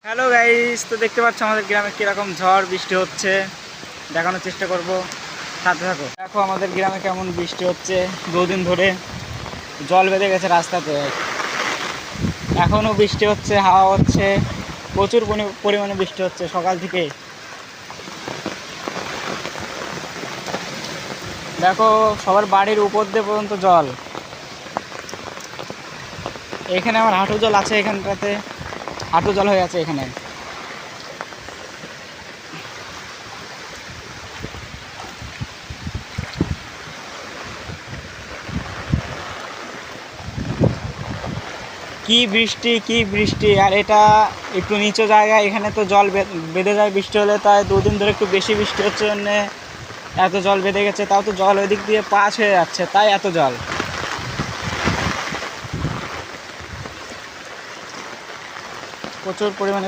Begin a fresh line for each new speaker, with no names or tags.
Hello guys, তো দেখতে পাচ্ছ আমাদের গ্রামে কিরকম ঝড় বৃষ্টি হচ্ছে, দেখানোর চেষ্টা করব। সাথে থাকো। দেখো আমাদের গ্রামে কেমন বৃষ্টি হচ্ছে। দুদিন ধরে জল বেঁধে গেছে রাস্তাতে, এখনও বৃষ্টি হচ্ছে, হাওয়া হচ্ছে, প্রচুর পরিমাণে বৃষ্টি হচ্ছে সকাল থেকে। দেখো সবার বাড়ির উপর দিয়ে পর্যন্ত জল। এখানে আমার হাঁটু জল আছে, এখানটাতে হাঁটু জল হয়ে আছে এখানে। কি বৃষ্টি কি বৃষ্টি! আর এটা একটু নিচু জায়গা, এখানে তো জল বেঁধে যায় বৃষ্টি হলে, তাই দুদিন ধরে একটু বেশি বৃষ্টি হচ্ছে জন্য এত জল বেঁধে গেছে। তাও তো জল ওই দিক দিয়ে পাস হয়ে যাচ্ছে, তাই এত জল প্রচুর পরিমাণে।